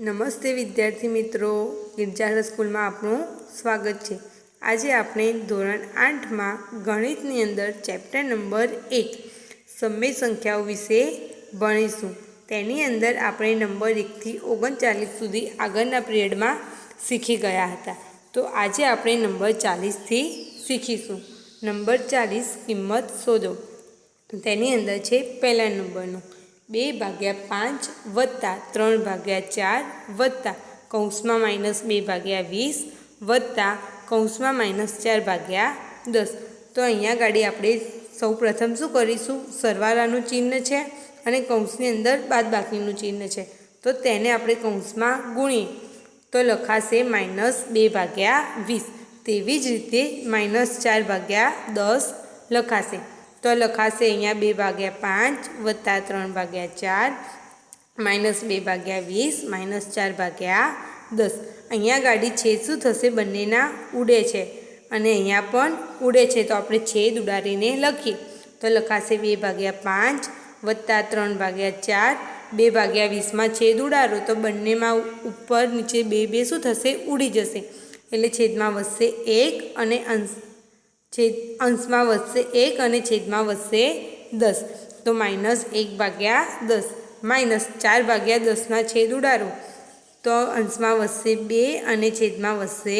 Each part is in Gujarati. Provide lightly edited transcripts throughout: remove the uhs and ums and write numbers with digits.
નમસ્તે વિદ્યાર્થી મિત્રો, ગિરજાર સ્કૂલમાં આપનું સ્વાગત છે। આજે આપણે ધોરણ 8માં ગણિતની અંદર ચેપ્ટર નંબર 1 સમય સંખ્યાઓ વિશે ભણીશું। તેની અંદર આપણે નંબર 1 થી 39 સુધી આગળના પિરિયડમાં શીખી ગયા હતા। તો આજે આપણે નંબર 40 થી શીખીશું। નંબર 40 કિંમત શોધો। તેની અંદર છે પહેલા નંબરનું 2/5 વત્તા 3/4 વત્તા કૌંસમાં -2/20 વત્તા કૌંસમાં -4/10। તો અહીંયા ગાડી આપણે સૌ પ્રથમ શું કરીશું, સરવાળાનું ચિહ્ન છે અને કૌંસની અંદર બાદબાકીનું ચિહ્ન છે, તો તેને આપણે કૌંસમાં ગુણીએ તો લખાશે -2/20। તેવી જ રીતે -4/10 લખાશે તો લખાશે અહીંયા 2/5 વત્તા 3/4 -2/20 -4/10। અહીંયા ગાડી છેદ શું થશે, બંનેના ઉડે છે અને અહીંયા પણ ઉડે છે, તો આપણે છેદ ઉડાડીને લખીએ તો લખાશે 2/5 વત્તા 3/4 2/20માં છેદ ઉડાડો તો બંનેમાં ઉપર નીચે બે શું થશે, ઉડી જશે, એટલે છેદમાં વધશે 1 અને અંશમાં વધશે 1 અને છેદમાં વધશે 10, તો -1/10 -4/10ના છેદ ઉડાડો તો અંશમાં વધશે 2 અને છેદમાં વધશે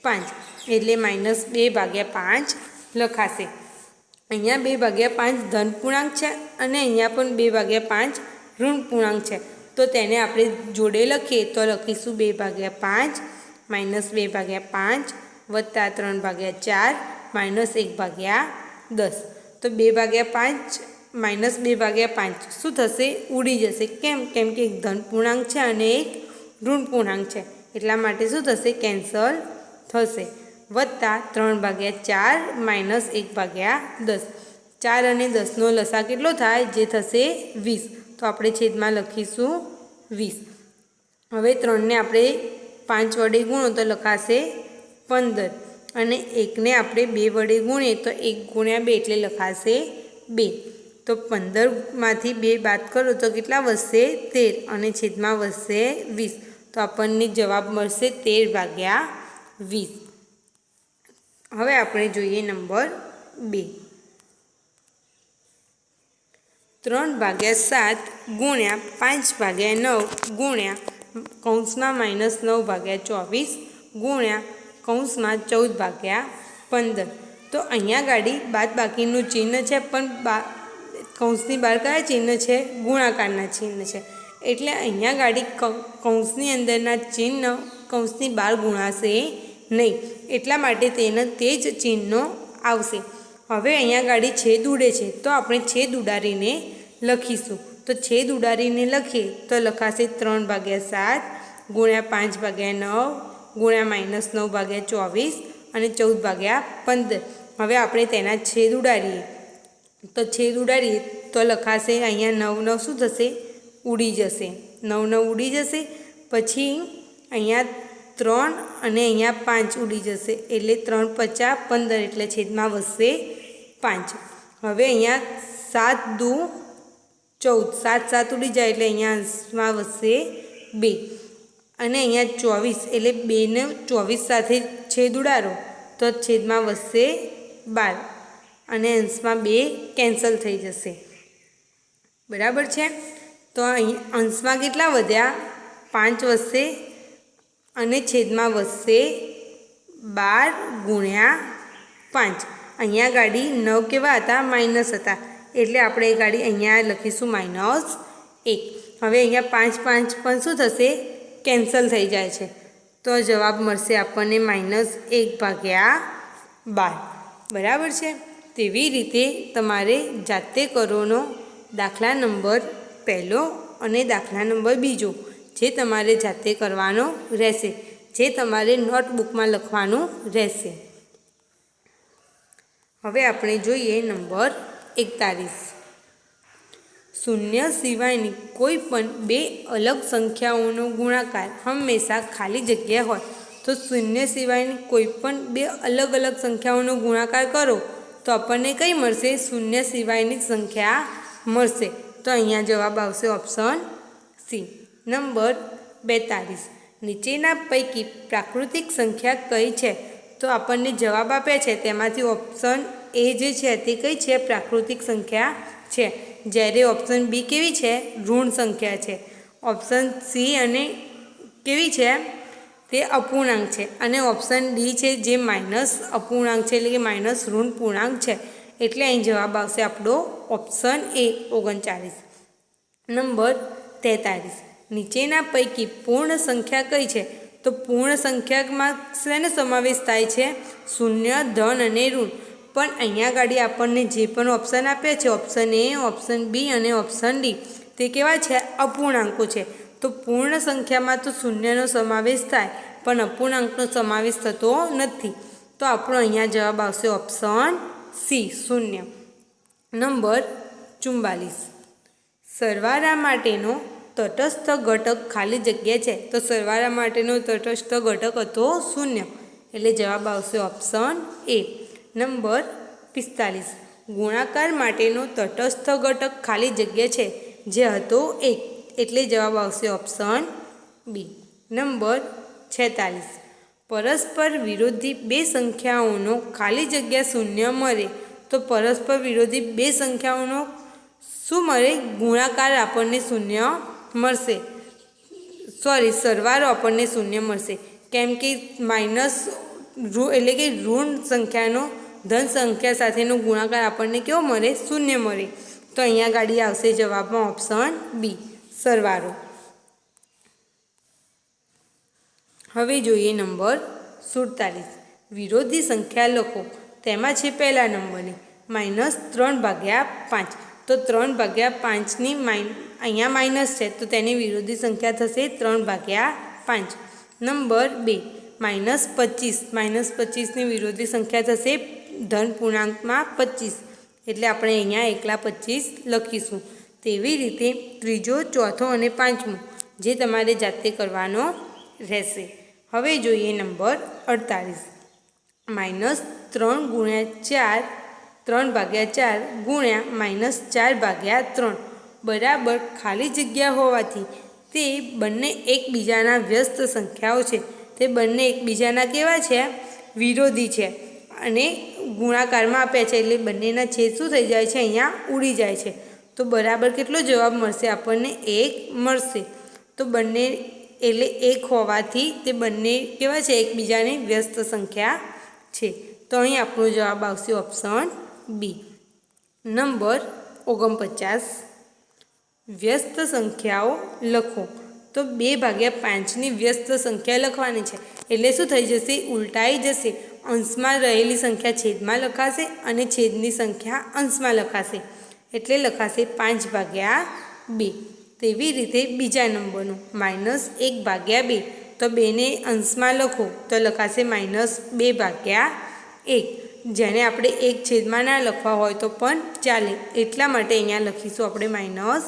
5, એટલે -2/5 લખાશે। અહીંયા 2/5 ધન પૂર્ણાંક છે અને અહીંયા પણ 2/5 ઋણ પૂર્ણાંક છે, તો તેને આપણે જોડે લખીએ તો લખીશું 2/5 -2/5 વત્તા 3/4 -1/10। તો 2/5 -2/5 શું થશે, ઉડી જશે। કેમ કે એક ધન પૂર્ણાંક છે અને એક ઋણ પૂર્ણાંક છે, એટલા માટે શું થશે, કેન્સલ થશે। વત્તા 3/4 -1/10, 4 અને 10નો લસા કેટલો થાય, જે થશે 20, તો આપણે છેદમાં લખીશું 20। હવે 3ને આપણે 5 વડે ગુણો તો લખાશે 15 અને 1ને આપણે 2 વડે ગુણીએ તો 1 × 2 એટલે લખાશે 2, તો 15માંથી 2 બાદ કરો તો કેટલા વધશે, 13 અને છેદમાં વધશે 20, તો આપણને જવાબ મળશે 13/20। હવે આપણે જોઈએ નંબર 2 3/7 ગુણ્યા 5/9 ગુણ્યા કૌંસમાં -9/24 ગુણ્યા કૌંસમાં 14/15। તો અહીંયા ગાડી બાદબાકીનું ચિહ્ન છે, પણ કૌંસની બહાર કયા ચિહ્ન છે, ગુણાકારના ચિહ્ન છે, એટલે અહીંયા ગાડી કૌંસની અંદરના ચિહ્ન કૌંસની બહાર ગુણાશે નહીં, એટલા માટે તે જ ચિહ્નો આવશે। હવે અહીંયા ગાડી છેદ ઉડે છે, તો આપણે છેદ ઉડાડીને લખીશું, તો છેદ ઉડાડીને લખીએ તો લખાશે 3/7 ગુણ્યા 5/9 ગુણ્યા -9/24 અને 14/15। હવે આપણે તેના છેદ ઉડાડીએ તો લખાશે અહીંયા 9 શું થશે, ઉડી જશે, 9 ઉડી જશે, પછી અહીંયા 3 અને અહીંયા 5 ઉડી જશે, એટલે 3 × 5 = 15, એટલે છેદમાં વધશે 5। હવે અહીંયા 7 × 2 = 14, 7 ઉડી જાય એટલે અહીંયા અંશમાં વધશે 2 અને અહીંયા 24, એટલે 2ને 24 સાથે છેદ ઉડાડો તો છેદમાં વધશે 12 અને અંશમાં 2 કેન્સલ થઈ જશે, બરાબર છે। તો અહીં અંશમાં કેટલા વધ્યા, 5 વધશે અને છેદમાં વધશે 12 × 5। અહીંયા ગાડી 9 કેવા હતા, માઇનસ હતા, એટલે આપણે એ ગાડી અહીંયા લખીશું -1। હવે અહીંયા 5 પણ શું થશે, કેન્સલ થઈ જાય છે, તો જવાબ મળશે આપણને -1/12, બરાબર છે। તેવી રીતે તમારે જાતે કરોનો દાખલા નંબર 1 અને દાખલા નંબર 2 જે તમારે જાતે કરવાનો રહેશે, જે તમારે નોટબુકમાં લખવાનું રહેશે। હવે આપણે જોઈએ નંબર 41 શૂન્ય સિવાયની કોઈ પણ 2 અલગ સંખ્યાઓનો ગુણાકાર હંમેશા ખાલી જગ્યા હોય, તો શૂન્ય સિવાયની કોઈ પણ 2 અલગ સંખ્યાઓનો ગુણાકાર કરો તો આપણને કઈ મળશે, શૂન્ય સિવાયની સંખ્યા મળશે। તો અહીંયા જવાબ આવશે ઓપ્શન સી, નંબર 42. નીચેના પૈકી પ્રાકૃતિક સંખ્યા કઈ છે? તો આપણને જવાબ આપ્યા છે તેમાંથી ઓપ્શન એ જે છે તે કઈ છે? પ્રાકૃતિક સંખ્યા છે. જ્યારે ઓપ્શન બી કેવી છે? ઋણ સંખ્યા છે. ઓપ્શન સી અને કેવી છે? તે અપૂર્ણાંક છે. અને ઓપ્શન ડી છે જે માઇનસ અપૂર્ણાંક છે, એટલે કે માઇનસ ઋણ પૂર્ણાંક છે. એટલે અહીં જવાબ આવશે આપણો ઓપ્શન એ 39. નંબર 43. નીચેના પૈકી પૂર્ણ સંખ્યા કઈ છે? તો પૂર્ણ સંખ્યામાં શેનો સમાવેશ થાય છે? શૂન્ય, ધન અને ઋણ. પણ અહીંયા આગળ આપણને જે પણ ઓપ્શન આપ્યા છે, ઓપ્શન એ, ઓપ્શન બી અને ઓપ્શન ડી, તે કેવા છે? અપૂર્ણાંકો છે. તો પૂર્ણ સંખ્યામાં તો શૂન્યનો સમાવેશ થાય, પણ અપૂર્ણાંકનો સમાવેશ થતો નથી. તો આપણો અહીંયા જવાબ આવશે ઓપ્શન સી, શૂન્ય. નંબર 44. સરવાળા માટેનો તટસ્થ ઘટક ખાલી જગ્યા છે. તો સરવાળા માટેનો તટસ્થ ઘટક હતો શૂન્ય, એટલે જવાબ આવશે ઓપ્શન એ. નંબર 45. ગુણાકાર માટેનો તટસ્થ ઘટક ખાલી જગ્યા છે, જે હતો 1, એટલે જવાબ આવશે ઓપ્શન બી. નંબર 46. પરસ્પર વિરોધી બે સંખ્યાઓનો ખાલી જગ્યા શૂન્ય મળે તો પરસ્પર વિરોધી બે સંખ્યાઓનો શું મળે? ગુણાકાર આપણને શૂન્ય મળશે. સરવાળો આપણને શૂન્ય મળશે. કેમ કે માઇનસ એટલે કે ઋણ સંખ્યાનો ધન સંખ્યા સાથેનો ગુણાકાર આપણને કેવો મળે? શૂન્ય મળે. તો અહીંયા ગાડી આવશે જવાબમાં ઓપ્શન બી, સરવાળો. હવે જોઈએ નંબર 47. વિરોધી સંખ્યા લખો. તેમાં છે પહેલા નંબરની -3/5. તો 3/5ની અહીંયા માઇનસ છે, તો તેની વિરોધી સંખ્યા થશે 3/5. નંબર 2 -25. -25ની વિરોધી સંખ્યા થશે ધન પૂર્ણાંકમાં 25, એટલે આપણે અહીંયા એકલા 25 લખીશું. તેવી રીતે ત્રીજો, ચોથો અને પાંચમો જે તમારે જાતે કરવાનો રહેશે. હવે જોઈએ નંબર 48. -3 × 4 ગુણ્યા -4/3 બરાબર ખાલી જગ્યા હોવાથી તે બંને એકબીજાના વ્યસ્ત સંખ્યાઓ છે. તે બંને એકબીજાના કેવા છે? વિરોધી છે. અને ગુણાકારમાં આપ્યા છે, એટલે બંનેના છેદ શું થઈ જાય છે? અહીંયા ઉડી જાય છે. તો બરાબર કેટલો જવાબ મળશે? આપણને 1 મળશે. તો બંને એટલે 1 હોવાથી તે બંને કેવા છે? એકબીજાની વ્યસ્ત સંખ્યા છે. તો અહીં આપણો જવાબ આવશે ઓપ્શન બી. નંબર 49. વ્યસ્ત સંખ્યાઓ લખો. તો 2/5ની વ્યસ્ત સંખ્યા લખવાની છે, એટલે શું થઈ જશે? ઉલટાઈ જશે. અંશમાં રહેલી સંખ્યા છેદમાં લખાશે અને છેદની સંખ્યા અંશમાં લખાશે, એટલે લખાશે 5/2. તેવી રીતે બીજા નંબરનું -1/2. તો 2ને અંશમાં લખો તો લખાશે -2/1. જેને આપણે 1 છેદમાં ના લખવા હોય તો પણ ચાલે, એટલા માટે અહીંયા લખીશું આપણે -2.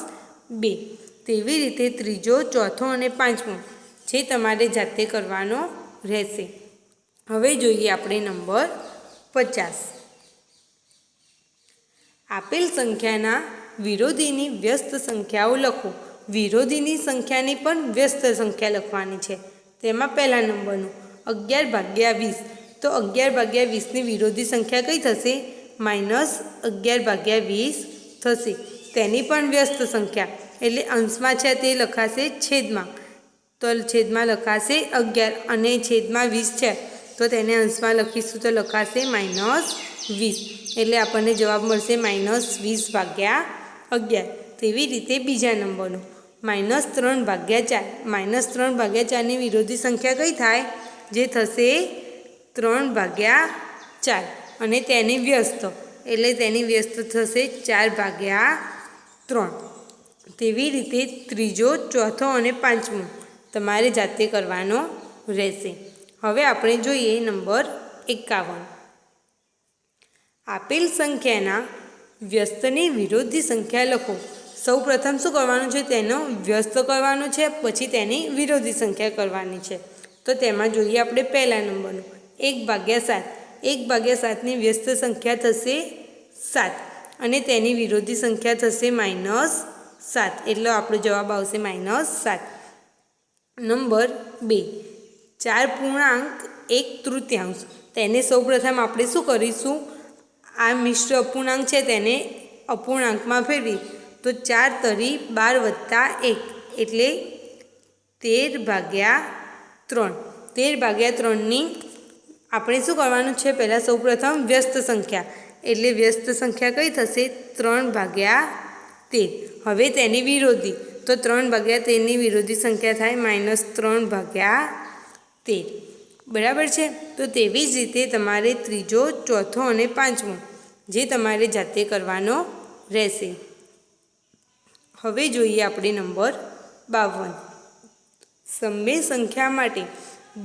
તેવી રીતે ત્રીજો, ચોથો અને પાંચમો જે તમારે જાતે કરવાનો રહેશે. હવે જોઈએ આપણે નંબર 50. આપેલ સંખ્યાના વિરોધીની વ્યસ્ત સંખ્યાઓ લખો. વિરોધીની સંખ્યાની પણ વ્યસ્ત સંખ્યા લખવાની છે. તેમાં પહેલા નંબરનું 11/20. તો 11/20ની વિરોધી સંખ્યા કઈ થશે? -11/20 થશે. તેની પણ વ્યસ્ત સંખ્યા, એટલે અંશમાં છે તે લખાશે છેદમાં, તો છેદમાં લખાશે 11 અને છેદમાં 20 છે, તો તેને અંશમાં લખીશું તો લખાશે -20, એટલે આપણને જવાબ મળશે -20/11. તેવી રીતે બીજા નંબરનું -3/4. -3/4ની વિરોધી સંખ્યા કઈ થાય? જે થશે 3/4 અને તેની વ્યસ્ત, એટલે તેની વ્યસ્ત થશે 4/3. તેવી રીતે ત્રીજો, ચોથો અને પાંચમો તમારે જાતે કરવાનો રહેશે. હવે આપણે જોઈએ નંબર 51. આપેલ સંખ્યાના વ્યસ્તની વિરોધી સંખ્યા લખો. સૌ પ્રથમ શું કરવાનું છે? તેનો વ્યસ્ત કરવાનો છે, પછી તેની વિરોધી સંખ્યા કરવાની છે. તો તેમાં જોઈએ આપણે પહેલા નંબરનું 1/7. 1/7ની વ્યસ્ત સંખ્યા થશે 7 અને તેની વિરોધી સંખ્યા થશે -7, એટલે આપણો જવાબ આવશે -7. નંબર 2 4.1/3 તેને સૌપ્રથમ આપણે શું કરીશું, આ મિશ્ર અપૂર્ણાંક છે તેને અપૂર્ણાંકમાં ફેરવી તો 4 તરી 12 + 1 એટલે 13/3. 13/3ની આપણે શું કરવાનું છે, પહેલાં સૌપ્રથમ વ્યસ્ત સંખ્યા, એટલે વ્યસ્ત સંખ્યા કઈ થશે, 3/13. હવે તેની વિરોધી, તો 3/13ની વિરોધી સંખ્યા થાય -3/13. બરાબર છે. તો તેવી જ રીતે તમારે ત્રીજો, ચોથો અને પાંચમો જે તમારે જાતે કરવાનો રહેશે. હવે જોઈએ આપણે નંબર 52. સમય સંખ્યા માટે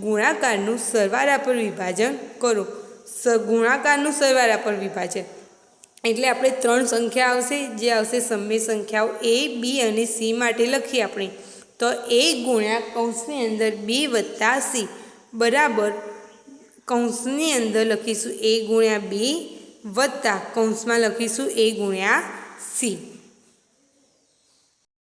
ગુણાકારનું સરવાળા પર વિભાજન કરો. ગુણાકારનું સરવાળા પર વિભાજન એટલે આપણે 3 સંખ્યા આવશે, જે આવશે સમય સંખ્યાઓ a, b અને c માટે લખીએ આપણે તો a ગુણ્યા કૌંસની અંદર b વત્તા c બરાબર કૌંસની અંદર લખીશું a ગુણ્યા b વત્તા કૌંસમાં લખીશું a ગુણ્યા c.